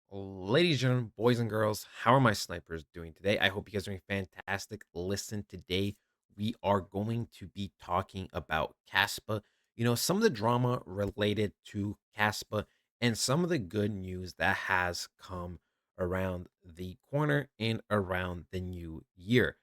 Ladies and gentlemen, boys and girls, how are my snipers doing today? I hope you guys are doing fantastic. Listen, today we are going to be talking about Kaspa. Some of the drama related to Kaspa and some of the good news that has come around the corner and around the new year.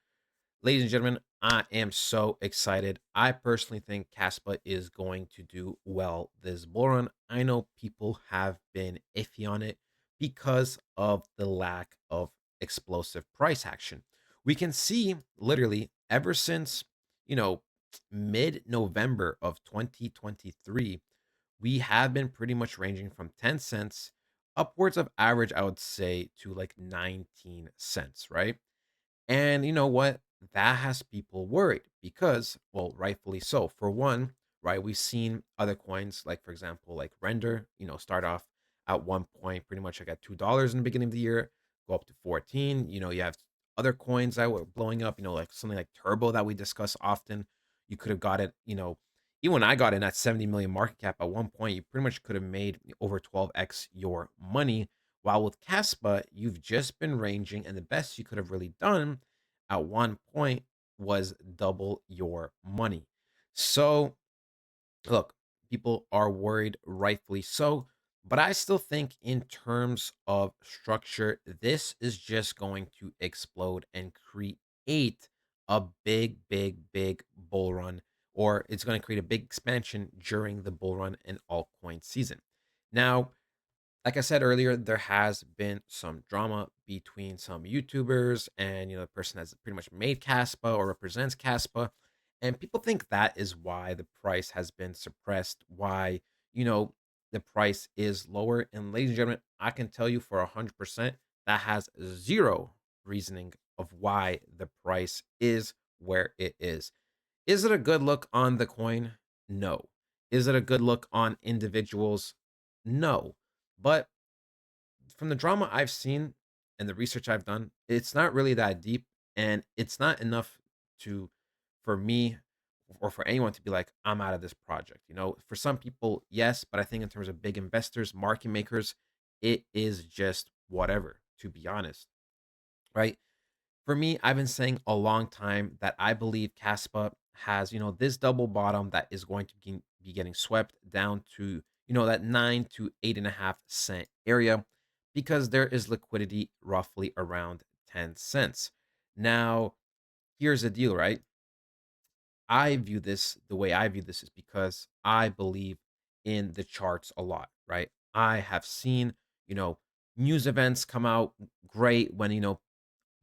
Ladies and gentlemen, I am so excited. I personally think Kaspa is going to do well this bull run. I know people have been iffy on it because of the lack of explosive price action. We can see literally ever since, you know, mid November of 2023, we have been pretty much ranging from 10 cents upwards of average, I would say, to like 19 cents, right? And you know what? That has people worried because, well, rightfully so. For one, right, we've seen other coins, like for example, like Render, start off at one point pretty much like at $2 in the beginning of the year, go up to 14. You have other coins that were blowing up, like something like Turbo that we discuss often. You could have got it, even when I got in at 70 million market cap at one point, you pretty much could have made over 12x your money, while with Caspa, you've just been ranging, and the best you could have really done at one point was double your money. So, look, people are worried, rightfully so, but I still think, in terms of structure, this is just going to explode and create a big, big, big bull run, or it's going to create a big expansion during the bull run and altcoin season. Now, like I said earlier, there has been some drama between some YouTubers and the person has pretty much made Caspa or represents Caspa. And people think that is why the price has been suppressed, why, you know, the price is lower. And ladies and gentlemen, I can tell you for 100% that has zero reasoning of why the price is where it is. Is it a good look on the coin? No. Is it a good look on individuals? No. But from the drama I've seen and the research I've done, it's not really that deep, and it's not enough to for me or for anyone to be like, I'm out of this project. For some people, yes, but I think in terms of big investors, market makers, it is just whatever, to be honest. Right. For me, I've been saying a long time that I believe Caspa has, this double bottom that is going to be getting swept down to, that 9 to 8.5 cent area, because there is liquidity roughly around 10 cents. Now, here's the deal, right? The way I view this is because I believe in the charts a lot, right? I have seen, you know, news events come out great when,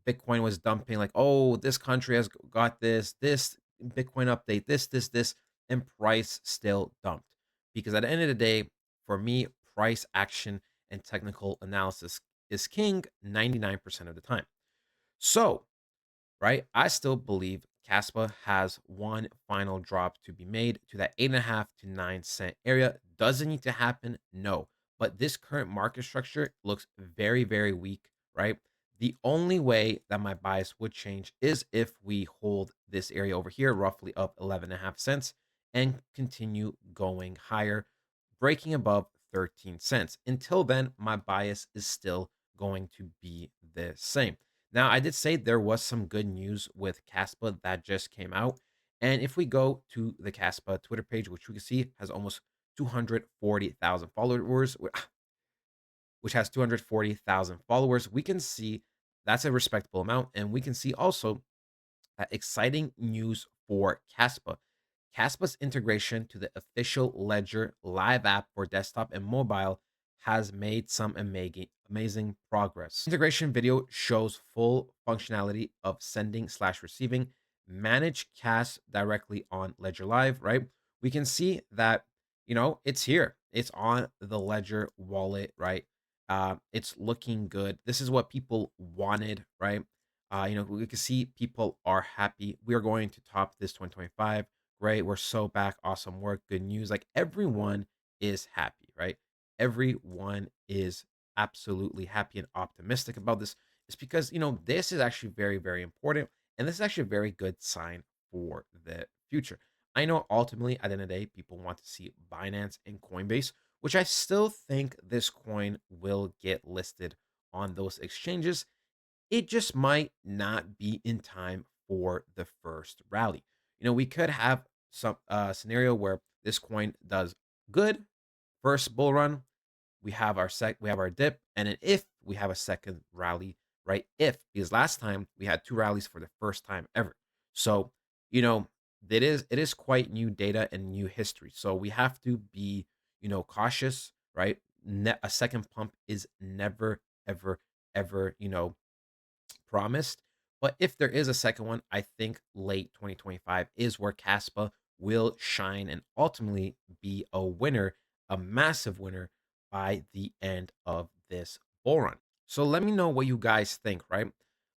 Bitcoin was dumping, like, oh, this country has got this Bitcoin update, this, and price still dumped. Because at the end of the day, for me, price action and technical analysis is king 99% of the time. So, right, I still believe Caspa has one final drop to be made to that 8.5 to 9 cent area. Does it need to happen? No. But this current market structure looks very, very weak, right? The only way that my bias would change is if we hold this area over here, roughly up 11.5 cents, and continue going higher, breaking above 13 cents. Until then, my bias is still going to be the same. Now, I did say there was some good news with Caspa that just came out. And if we go to the Caspa Twitter page, which we can see has almost 240,000 followers, which has 240,000 followers, we can see that's a respectable amount. And we can see also exciting news for Caspa. Caspa's integration to the official Ledger live app for desktop and mobile has made some amazing progress. Integration video shows full functionality of sending slash receiving, manage cash directly on Ledger Live, right? We can see that, it's here. It's on the Ledger wallet, right? It's looking good. This is what people wanted, right? We can see people are happy. We are going to top this 2025. Great. We're so back. Awesome work. Good news. Like, everyone is happy, right? Everyone is absolutely happy and optimistic about this. It's because, this is actually very, very important. And this is actually a very good sign for the future. I know ultimately at the end of the day, people want to see Binance and Coinbase, which I still think this coin will get listed on those exchanges. It just might not be in time for the first rally. We could have some scenario where this coin does good first bull run, we have our dip, and then if we have a second rally, right? If because last time we had two rallies for the first time ever. So, you know, it is quite new data and new history. So we have to be, cautious, right? A second pump is never, ever, ever, promised. But if there is a second one, I think late 2025 is where Caspa will shine and ultimately be a winner, a massive winner by the end of this bull run. So let me know what you guys think, right?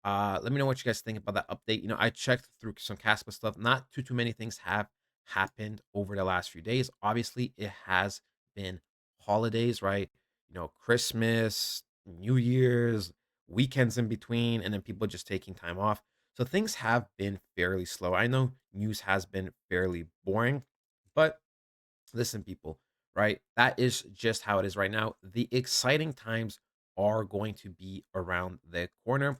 Let me know what you guys think about that update. I checked through some Caspa stuff. Not too many things have happened over the last few days. Obviously, it has been holidays, right? Christmas, New Year's, weekends in between, and then people just taking time off. So things have been fairly slow. I know news has been fairly boring, but listen, people, right? That is just how it is right now. The exciting times are going to be around the corner.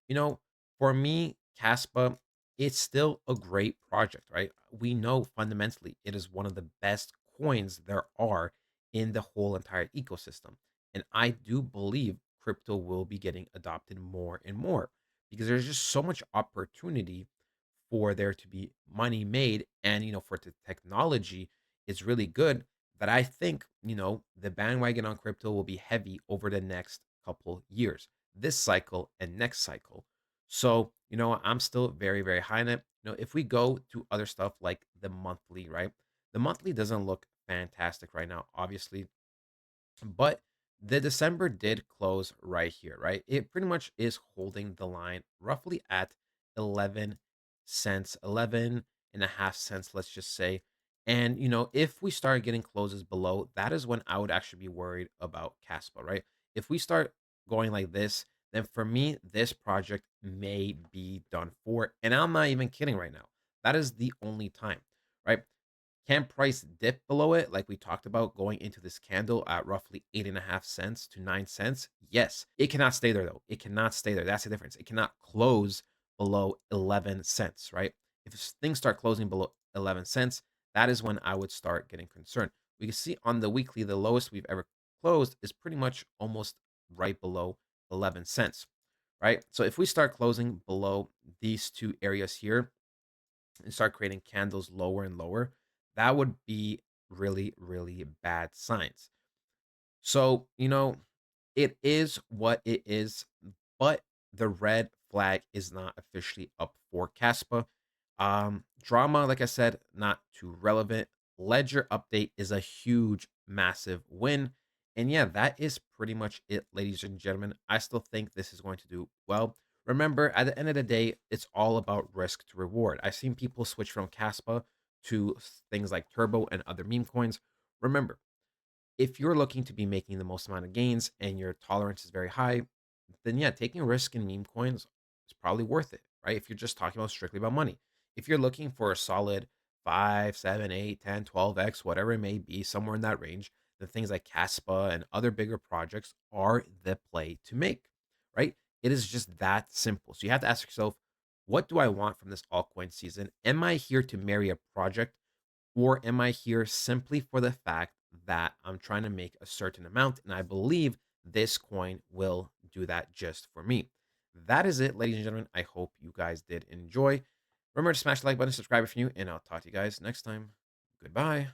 You know, for me, Caspa, it's still a great project, right? We know fundamentally it is one of the best coins there are in the whole entire ecosystem. And I do believe crypto will be getting adopted more and more because there's just so much opportunity for there to be money made, and for the technology is really good, that I think the bandwagon on crypto will be heavy over the next couple years, this cycle and next cycle. So I'm still very, very high on it. If we go to other stuff like the monthly, right? The monthly doesn't look fantastic right now, obviously, but the December did close right here, right? It pretty much is holding the line roughly at 11 cents, 11.5 cents, let's just say. And, if we start getting closes below, that is when I would actually be worried about Caspa, right? If we start going like this, then for me, this project may be done for. And I'm not even kidding right now. That is the only time, right? Can price dip below it, like we talked about, going into this candle at roughly 8.5 cents to 9 cents? Yes. It cannot stay there, though. It cannot stay there. That's the difference. It cannot close below 11 cents, right? If things start closing below 11 cents, that is when I would start getting concerned. We can see on the weekly, the lowest we've ever closed is pretty much almost right below 11 cents, right? So if we start closing below these two areas here, and start creating candles lower and lower, that would be really, really bad signs. So, it is what it is, but the red flag is not officially up for Caspa. Drama, like I said, not too relevant. Ledger update is a huge, massive win. And yeah, that is pretty much it, ladies and gentlemen. I still think this is going to do well. Remember, at the end of the day, it's all about risk to reward. I've seen people switch from Caspa to things like Turbo and other meme coins. Remember, if you're looking to be making the most amount of gains and your tolerance is very high, then yeah, taking a risk in meme coins is probably worth it, right? If you're just talking about strictly about money. If you're looking for a solid 5, 7, 8, 10, 12x, whatever it may be, somewhere in that range, then things like Caspa and other bigger projects are the play to make, right? It is just that simple. So you have to ask yourself, what do I want from this altcoin season? Am I here to marry a project, or am I here simply for the fact that I'm trying to make a certain amount? And I believe this coin will do that just for me. That is it, ladies and gentlemen. I hope you guys did enjoy. Remember to smash the like button, subscribe if you're new, and I'll talk to you guys next time. Goodbye.